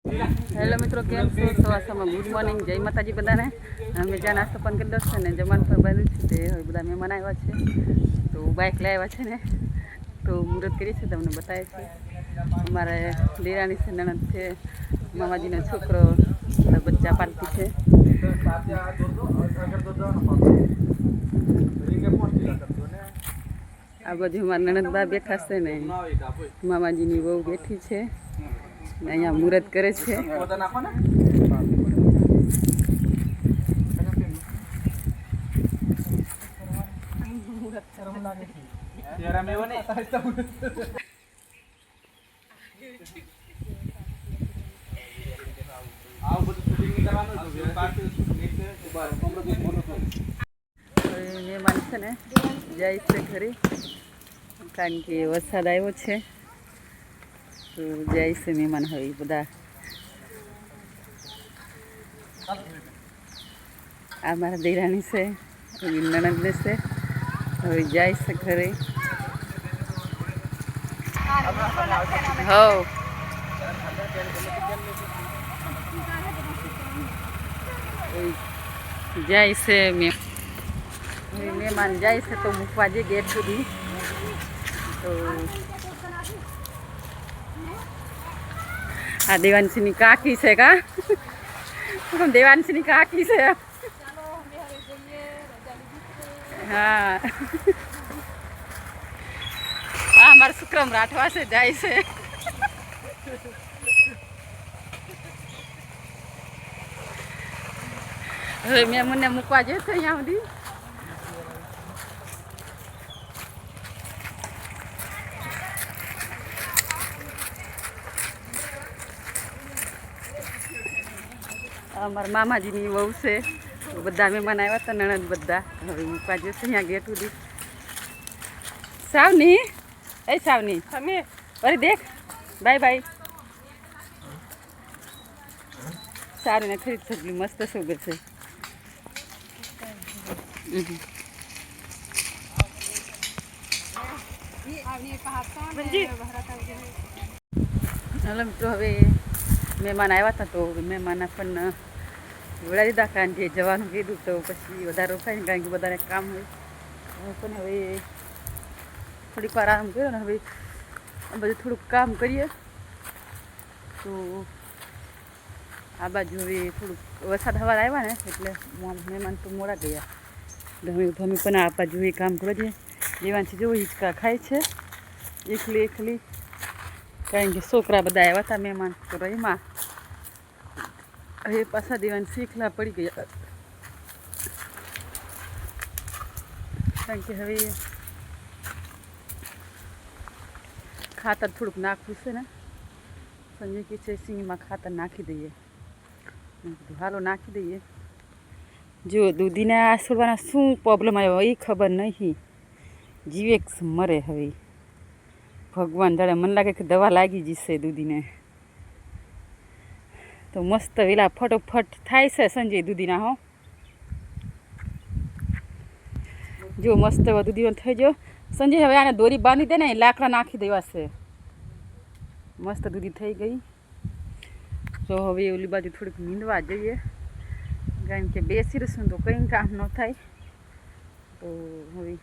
Hello મિત્રો, કેમ છો? સવારમાં ગુડ મોર્નિંગ, જય માતાજી બધાને. અમે જ્યાં નાસ્તો પણ કરી દો છે ને જમવાનું પણ બન્યું છે તે હવે બધા મહેમાન આવ્યા છે તો બાઇક લાવ્યા છે ને તો મુહૂર્ત કરી છે, તમને બતાવે છે. અમારે દેરાણી છે, નણંદ છે, મામાજીનો છોકરો, બચ્ચા પાલતી છે. આ બાજુ અમારા નણંદબા બેઠા છે ને મામાજીની બહુ બેઠી છે. અહીંયા મુહૂર્ત કરે છે. મહેમાન છે ને જાય છે ઘરે, કારણ કે વરસાદ આવ્યો છે તો જાય છે મહેમાન. હવે બધા આ મારા દેરાણી છે, નણંદ છે, હવે જાય છે ઘરે. હવ જાય છે મહેમાન જાય છે તો મૂકવા જઈએ ગેટ સુધી. તો આ દેવાંશીની કાકી છે કા દેવાંશીની કાકી છે. હા, આ મારા શુક્રમ રાઠવા છે, જાય છે. હવે મેં મને મૂકવા જઈશ અહીંયા સુધી. અમારા મામાજીની વહુ છે, બધા મહેમાન આવ્યા હતા, નણંદ બધા. હવે મૂકવા જઈશ અહીંયા ગેટ સુધી. સાવની એ સાવની અરે દેખ, બાય બાય. સારું ને ખરીદ સગલી મસ્ત સુગર છે. હાલો મિત્રો, હવે મહેમાન આવ્યા હતા તો મહેમાન આપણને વળાવી દીધા, કારણ કે જવાનું કીધું તો પછી વધારે રોકાય ને, કારણ કે બધાને કામ હોય. પણ હવે થોડીક વાર આરામ કર્યો ને હવે બધું થોડુંક કામ કરીએ. તો આ બાજુ હવે થોડુંક વરસાદ હવાર આવ્યા ને એટલે મહેમાન તો મોડા ગયા. તમે પણ આ બાજુ એ કામ કરવા જઈએ. દેવાંશી જેવું હિંચકા ખાય છે એકલી એકલી, કારણ કે છોકરા બધા આવ્યા હતા મહેમાન તો રહીમાં. હવે પાછા દેવાંશી એકલા પડી ગયા, કારણ કે હવે ખાતર થોડુંક નાખવું છે ને. સંજય કે છે સિંગમાં ખાતર નાખી દઈએ. મેં કીધું હાલો નાખી દઈએ. જો દૂધીના આસોડવાના શું પ્રોબ્લેમ આવ્યો એ ખબર નહીં, જીવેક મરે. હવે ભગવાન જાણે, મને લાગે કે દવા લાગી જશે દૂધીને. તો મસ્ત વેલા ફટોફટ થાય છે સંજય દૂધીના. હો જો મસ્ત દૂધી થઈ ગયો સંજય. હવે આને દોરી બાંધી દે ને, લાકડા નાખી દેવા છે. મસ્ત દૂધી થઈ ગઈ. તો હવે ઓલી બાજુ થોડીક નીંદવા જઈએ, કારણ કે બેસી રહીશું તો કંઈ કામ ન થાય. તો હવે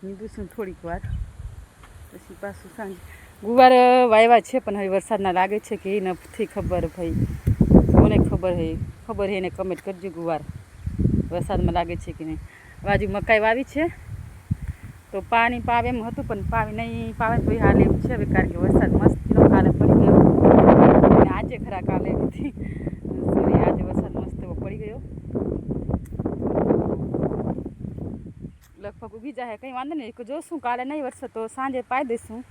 નીંદું થોડીક વાર, પછી પાછું સાંજે ગુવાર વાવ્યા છે. પણ હવે વરસાદના લાગે છે કે એ નથી ખબર. ભાઈ કોને ખબર હે એને કમેન્ટ કરજો. ગુવાર વરસાદમાં લાગે છે કે નહીં. બાજુ મકાઈ વાવી છે તો પાણી પાવે એમ હતું, પણ પાવી નહીં પાવે તો હાલ એમ છે હવે, કારણ કે વરસાદ મસ્ત કાલે પડી ગયો. આજે ખરા કાલે નથી, સોરી આજે વરસાદ મસ્ત પડી ગયો. લગભગ ઉગી જાય, કંઈ વાંધો નહીં. જોશું કાલે નહીં વરસાદ તો સાંજે પાઈ દઈશું.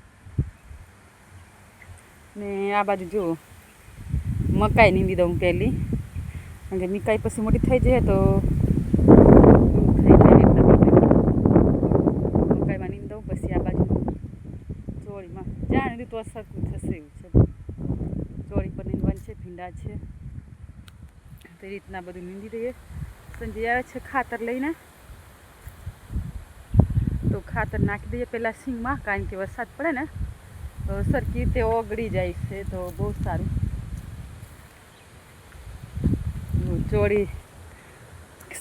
ને આ બાજુ જુઓ મકાઈ નીંદી દઉં પહેલી, કારણ કે મકાઈ પછી મોટી થઈ જાય તો થઈ જાય. મકાઈમાં નીંદી દઉં, પછી આ બાજુ ચોળીમાં જ્યાં નીંદી તો સરખું થશે એવું છે. ચોળી પર નીંદવાની છે, ભીંડા છે, તો એ રીતના બધું નીંદી દઈએ. સંજય આવે છે ખાતર લઈને, તો ખાતર નાખી દઈએ પહેલાં સિંગમાં, કારણ કે વરસાદ પડે ને સરખી રીતે ઓગળી જાય છે તો બહુ સારું. ચોળી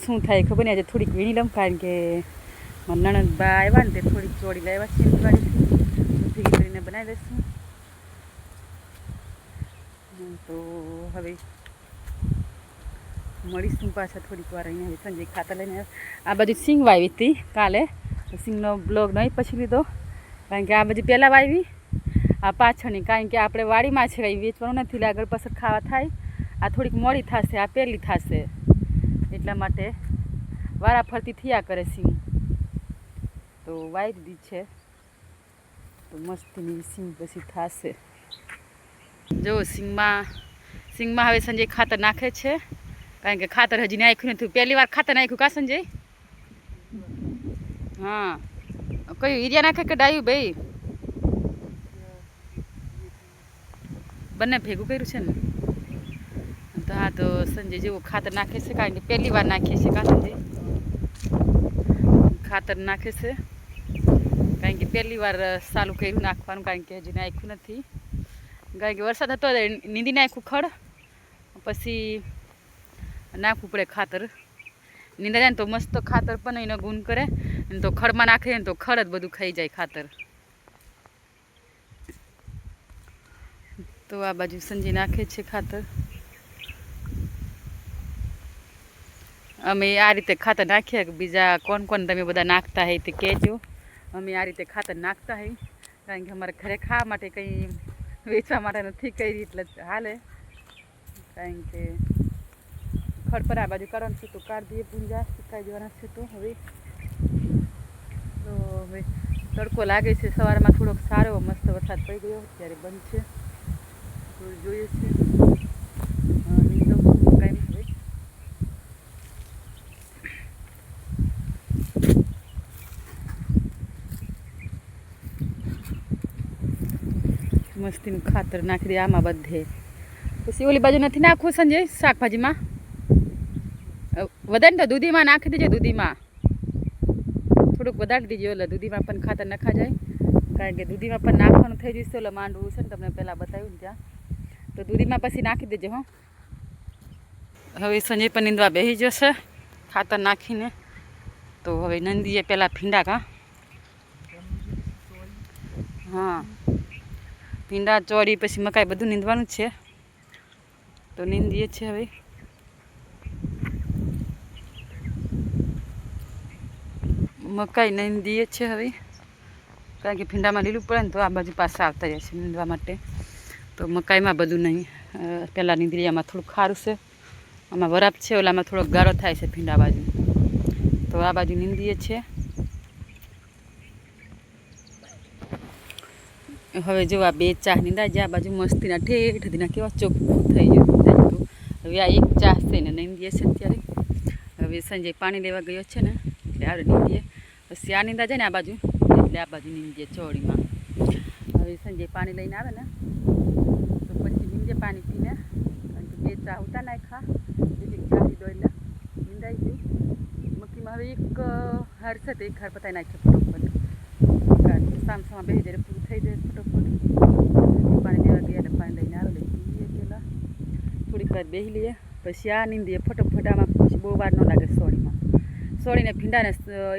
શું થાય ખબર નહીં, આજે થોડીક વીણી લઉં કારણ કે મારા નણંદ બા આવ્યા ને તે થોડીક ચોળી લાવ્યા છે દિવાળીથી કરીને બનાવી દઈશું. તો હવે મળીશું પાછા થોડીક વાર. અહીંયા સંજય ખાતર લઈને આ બાજુ સિંગ વાવી હતી કાલે, સિંગનો બ્લોગ નહીં પછી લીધો કારણ કે આ બાજુ પહેલાં વાવી આ પાછળની, કારણ કે આપણે વાડીમાં છે કંઈ વેચવાનું નથી, આગળ પાછળ ખાવા થાય. આ થોડીક મોડી થશે, આ પહેલી થશે, એટલા માટે વારા ફરતી થયા કરે સિંગ. તો વાવી દીધી છે તો મસ્તીની સિંગ પછી થશે. જો સિંગમાં હવે સંજય ખાતર નાખે છે કારણ કે ખાતર હજી નાખ્યું નથી. પહેલી વાર ખાતર નાખ્યું કા સંજય? હા, કયું યુરિયા નાખે કે ડાયું ભાઈ? બંને ભેગું કર્યું છે ને. તો હા, તો સંજય જેવું ખાતર નાખે છે કારણ કે પહેલી વાર નાખીએ છીએ કા સંજય? ખાતર નાખે છે કારણ કે પહેલી વાર ચાલુ કર્યું નાખવાનું, કારણ કે હજી નાખ્યું નથી. કારણ કે વરસાદ હતો નીંદી નાખ્યું ખડ, પછી નાખવું પડે ખાતર. નીંદા જાય ને તો મસ્ત ખાતર પણ એનો ગુણ કરે, તો ખડમાં નાખે ને તો ખડ જ બધું ખાઈ જાય ખાતર. તો આ બાજુ સંજય નાખે છે ખાતર. અમે આ રીતે ખાતર નાખીએ. બીજા કોણ કોણ તમે બધા નાખતા હોય તે કહેજો. અમે આ રીતે ખાતર નાખતા હોય કારણ કે અમારે ઘરે ખાવા માટે કંઈ વેચવા માટે નથી કરી, એટલે હાલે. કારણ કે ખડ પર આ બાજુ કરવાનું છે તો કાઢી દઈએ, પૂંજા સુકાઈ દેવાના છે. તો હવે તડકો લાગે છે, સવારમાં થોડોક સારો મસ્ત વરસાદ પડી ગયો, ત્યારે બંધ છે. જોઈએ છે મસ્તીનું ખાતર નાખી દે આમાં બધે. પછી ઓલી બાજુ નથી નાખવું સંજય શાકભાજીમાં? વધારે તો દૂધીમાં નાખી દેજો. દૂધીમાં થોડુંક વધારે દીજો એટલે દૂધીમાં પણ ખાતર નખા જાય, કારણ કે દૂધીમાં પણ નાખવાનું થઈ જશે. એટલે માંડવું છે ને તમને પહેલાં બતાવ્યું ને ત્યાં, તો દૂધીમાં પછી નાખી દેજો. હો, હવે સંજય પણ નીંદવા બેસી જશે ખાતર નાખીને. તો હવે નંદીએ પહેલાં ભીંડા કા, હા ભીંડા ચોળી પછી મકાઈ બધું નીંદવાનું જ છે. તો નીંદીએ છે હવે. મકાઈ નીંદીએ છે હવે કારણ કે ભીંડામાં લીલું પડે ને તો આ બાજુ પાછા આવતા જાય છે નીંદવા માટે. તો મકાઈમાં બધું નહીં, પહેલાં નીંદીએ. આમાં થોડુંક ખારું છે, આમાં વરાપ છે, ઓલામાં થોડોક ગાળો થાય છે ભીંડા બાજુ. તો આ બાજુ નીંદીએ છે. હવે જો આ બે ચાહ નીંદા જ્યાં બાજુ મસ્તીના ઠેઠ દીના કેવા ચોખ્ખું થઈ ગયું. હવે આ એક ચાહ છે ને નીંદીએ છે અત્યારે. હવે સંજય પાણી લેવા ગયો છે ને એટલે આ નીંદીએ. પછી આ નીંદા જાય ને આ બાજુ, એટલે આ બાજુ નીંદીએ ચોળીમાં. હવે સંજય પાણી લઈને આવે ને તો પછી નીંદે પાણી પીને, કારણ કે બે ચા ઉતા નાખા, એક ચા લીધો એટલે નીંદાઈ ગયું. મક્કીમાં હવે એક હાર છે તો એક હાર પતાવી નાખ્યો ફટોફટ, કારણ કે સામસામાં બેસી જાય પૂરું થઈ જાય ફટોફટ. પાણી લેવા ગયા એટલે પાણી લઈને આવે એટલે પીએ પહેલાં થોડીક વાર બેસી લઈએ, પછી આ નીંદીએ ફટોફટ. આમાં પછી બહુ વાર ન લાગે સોળીમાં. સોળીને ભીંડાને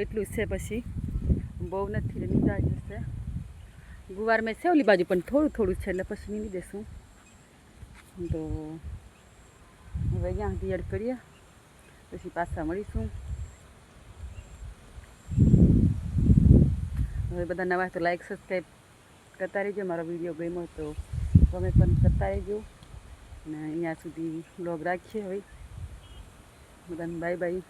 એટલું છે, પછી બહુ નથી એટલે નીંદાઈ જશે. ગુવાર મેં છે ઓલી બાજુ પણ થોડું થોડું છે એટલે પછી નીંદી દેશું. તો હવે અહીંયા સુધી એડ કરીએ, પછી પાછા મળીશું. હવે બધા નવા તો લાઈક સબસ્ક્રાઈબ કરતા રહેજો. મારો વિડીયો ગમ્યો તો તમે પણ કરતા રહેજો. અને અહીંયા સુધી બ્લોગ રાખીએ. હવે બધાને બાય બાય.